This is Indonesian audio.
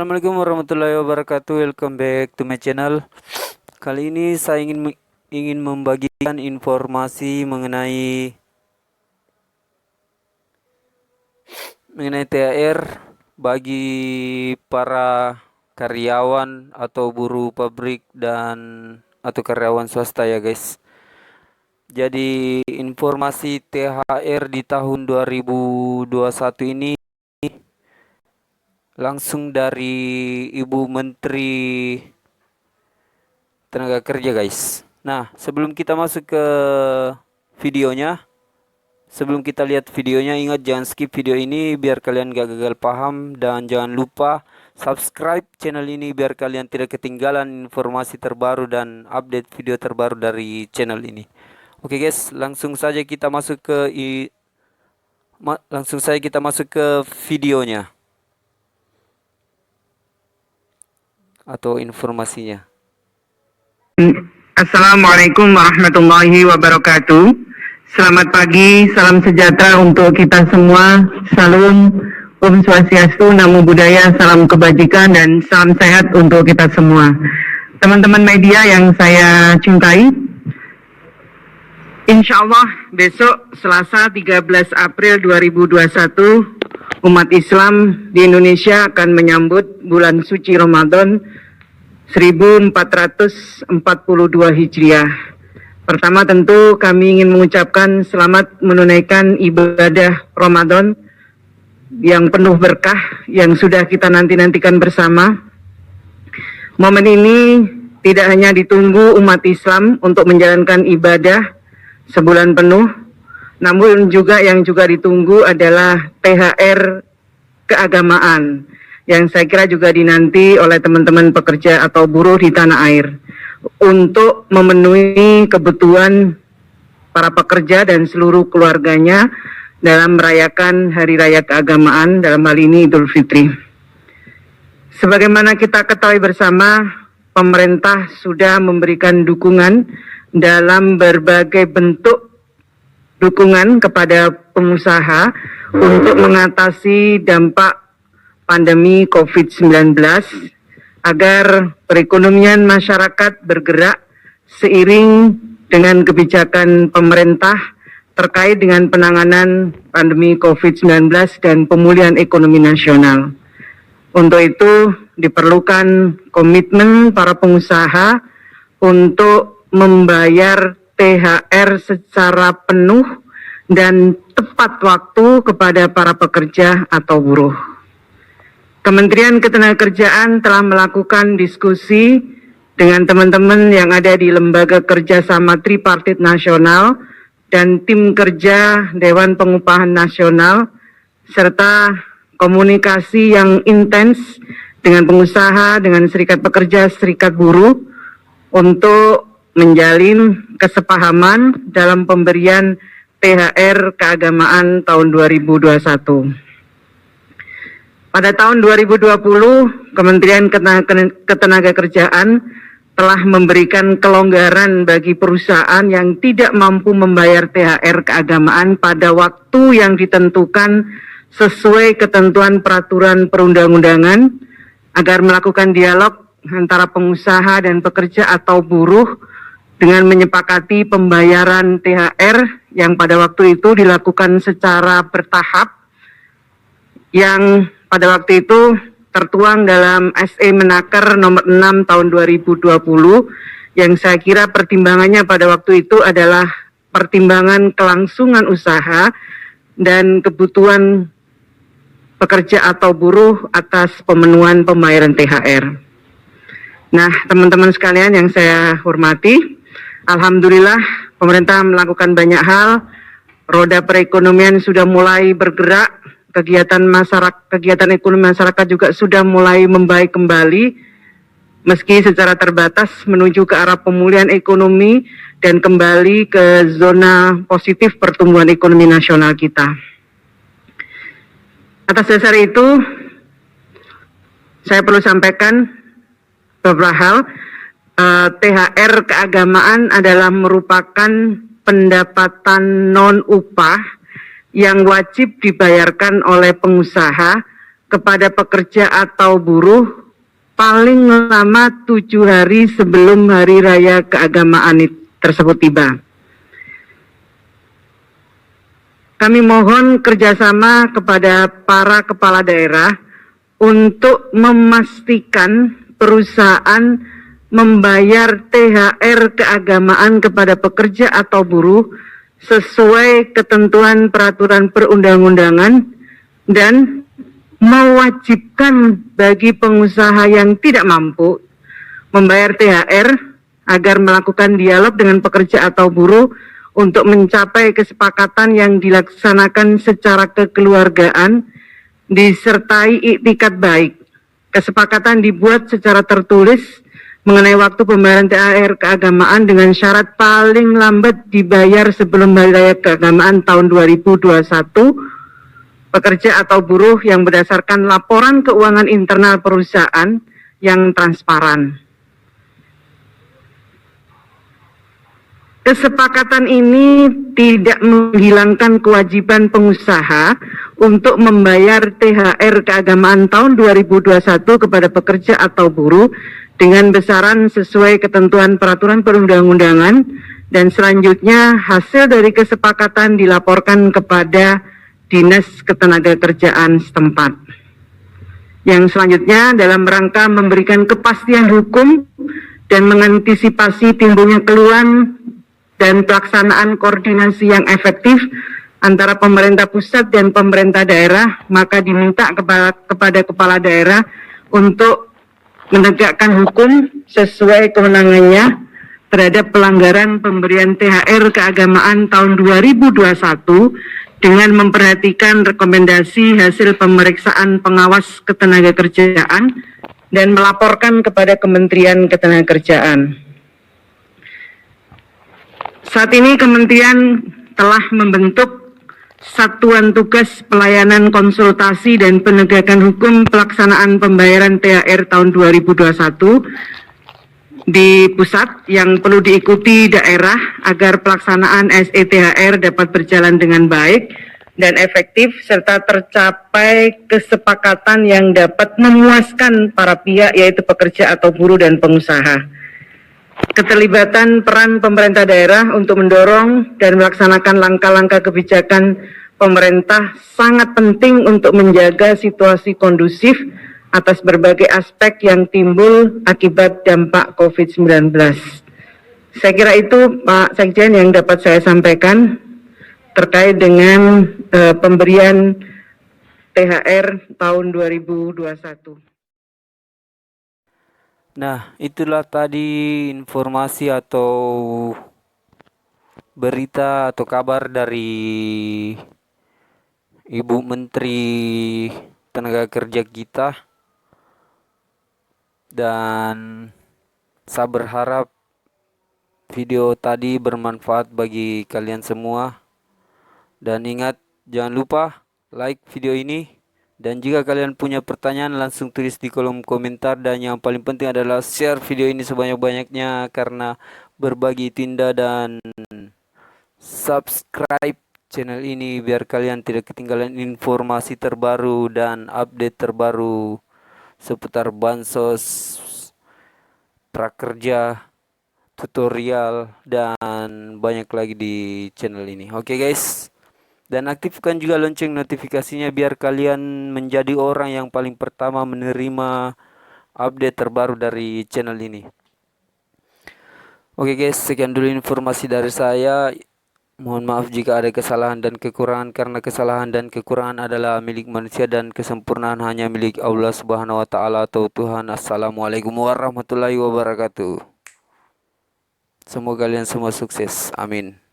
Assalamualaikum warahmatullahi wabarakatuh. Welcome back to my channel. Kali ini saya ingin membagikan informasi mengenai THR bagi para karyawan atau buruh pabrik atau karyawan swasta ya guys. Jadi informasi THR di tahun 2021 ini langsung dari Ibu Menteri Tenaga Kerja guys. Nah, sebelum kita masuk ke videonya, sebelum kita lihat videonya, ingat jangan skip video ini biar kalian gak gagal paham. Dan jangan lupa subscribe channel ini biar kalian tidak ketinggalan informasi terbaru dan update video terbaru dari channel ini. Oke guys, langsung saja kita masuk ke videonya atau informasinya. Assalamualaikum warahmatullahi wabarakatuh. Selamat pagi, salam sejahtera untuk kita semua. Salam Om Swastiastu, Namo Buddhaya, salam kebajikan dan salam sehat untuk kita semua. Teman-teman media yang saya cintai, insya Allah besok Selasa 13 April 2021 umat Islam di Indonesia akan menyambut bulan suci Ramadan 1442 Hijriah. Pertama tentu kami ingin mengucapkan selamat menunaikan ibadah Ramadan yang penuh berkah yang sudah kita nanti-nantikan bersama. Momen ini tidak hanya ditunggu umat Islam untuk menjalankan ibadah sebulan penuh, namun yang juga ditunggu adalah THR keagamaan yang saya kira juga dinanti oleh teman-teman pekerja atau buruh di tanah air untuk memenuhi kebutuhan para pekerja dan seluruh keluarganya dalam merayakan hari raya keagamaan, dalam hal ini Idul Fitri. Sebagaimana kita ketahui bersama, pemerintah sudah memberikan dukungan dalam berbagai bentuk dukungan kepada pengusaha untuk mengatasi dampak pandemi COVID-19 agar perekonomian masyarakat bergerak seiring dengan kebijakan pemerintah terkait dengan penanganan pandemi COVID-19 dan pemulihan ekonomi nasional. Untuk itu diperlukan komitmen para pengusaha untuk membayar THR secara penuh dan tepat waktu kepada para pekerja atau buruh. Kementerian Ketenagakerjaan telah melakukan diskusi dengan teman-teman yang ada di Lembaga Kerjasama Tripartit Nasional dan Tim Kerja Dewan Pengupahan Nasional, serta komunikasi yang intens dengan pengusaha, dengan serikat pekerja, serikat buruh, untuk menjalin kesepahaman dalam pemberian THR keagamaan tahun 2021. Pada tahun 2020, Kementerian Ketenagakerjaan telah memberikan kelonggaran bagi perusahaan yang tidak mampu membayar THR keagamaan pada waktu yang ditentukan sesuai ketentuan peraturan perundang-undangan agar melakukan dialog antara pengusaha dan pekerja atau buruh dengan menyepakati pembayaran THR yang pada waktu itu dilakukan secara bertahap, yang pada waktu itu tertuang dalam SE Menaker nomor 6 tahun 2020 yang saya kira pertimbangannya pada waktu itu adalah pertimbangan kelangsungan usaha dan kebutuhan pekerja atau buruh atas pemenuhan pembayaran THR. Nah, teman-teman sekalian yang saya hormati, alhamdulillah pemerintah melakukan banyak hal, roda perekonomian sudah mulai bergerak, kegiatan ekonomi masyarakat juga sudah mulai membaik kembali, meski secara terbatas menuju ke arah pemulihan ekonomi dan kembali ke zona positif pertumbuhan ekonomi nasional kita. Atas dasar itu, saya perlu sampaikan beberapa hal. THR keagamaan adalah merupakan pendapatan non-upah yang wajib dibayarkan oleh pengusaha kepada pekerja atau buruh paling lama 7 hari sebelum hari raya keagamaan tersebut tiba. Kami mohon kerjasama kepada para kepala daerah untuk memastikan perusahaan membayar THR keagamaan kepada pekerja atau buruh sesuai ketentuan peraturan perundang-undangan dan mewajibkan bagi pengusaha yang tidak mampu membayar THR agar melakukan dialog dengan pekerja atau buruh untuk mencapai kesepakatan yang dilaksanakan secara kekeluargaan disertai iktikat baik. Kesepakatan dibuat secara tertulis mengenai waktu pembayaran THR keagamaan dengan syarat paling lambat dibayar sebelum hari raya keagamaan tahun 2021 pekerja atau buruh yang berdasarkan laporan keuangan internal perusahaan yang transparan. Kesepakatan ini tidak menghilangkan kewajiban pengusaha untuk membayar THR keagamaan tahun 2021 kepada pekerja atau buruh dengan besaran sesuai ketentuan peraturan perundang-undangan dan selanjutnya hasil dari kesepakatan dilaporkan kepada Dinas Ketenagakerjaan setempat. Yang selanjutnya dalam rangka memberikan kepastian hukum dan mengantisipasi timbulnya keluhan dan pelaksanaan koordinasi yang efektif antara pemerintah pusat dan pemerintah daerah, maka diminta kepada kepala daerah untuk menegakkan hukum sesuai kewenangannya terhadap pelanggaran pemberian THR keagamaan tahun 2021 dengan memperhatikan rekomendasi hasil pemeriksaan pengawas ketenagakerjaan dan melaporkan kepada Kementerian Ketenagakerjaan. Saat ini Kementerian telah membentuk Satuan Tugas Pelayanan Konsultasi dan Penegakan Hukum Pelaksanaan Pembayaran THR tahun 2021 di pusat yang perlu diikuti daerah agar pelaksanaan SETHR dapat berjalan dengan baik dan efektif serta tercapai kesepakatan yang dapat memuaskan para pihak yaitu pekerja atau buruh dan pengusaha. Keterlibatan peran pemerintah daerah untuk mendorong dan melaksanakan langkah-langkah kebijakan pemerintah sangat penting untuk menjaga situasi kondusif atas berbagai aspek yang timbul akibat dampak COVID-19. Saya kira itu Pak Sekjen yang dapat saya sampaikan terkait dengan pemberian THR tahun 2021. Nah, itulah tadi informasi atau berita atau kabar dari Ibu Menteri Tenaga Kerja kita. Dan saya berharap video tadi bermanfaat bagi kalian semua. Dan ingat, jangan lupa like video ini. Dan jika kalian punya pertanyaan langsung tulis di kolom komentar. Dan yang paling penting adalah share video ini sebanyak-banyaknya karena berbagi tinda dan subscribe channel ini biar kalian tidak ketinggalan informasi terbaru dan update terbaru seputar bansos, prakerja, tutorial dan banyak lagi di channel ini. Oke guys. Dan aktifkan juga lonceng notifikasinya biar kalian menjadi orang yang paling pertama menerima update terbaru dari channel ini. Oke guys, sekian dulu informasi dari saya. Mohon maaf jika ada kesalahan dan kekurangan karena kesalahan dan kekurangan adalah milik manusia dan kesempurnaan hanya milik Allah Subhanahu wa taala atau Tuhan. Assalamualaikum warahmatullahi wabarakatuh. Semoga kalian semua sukses. Amin.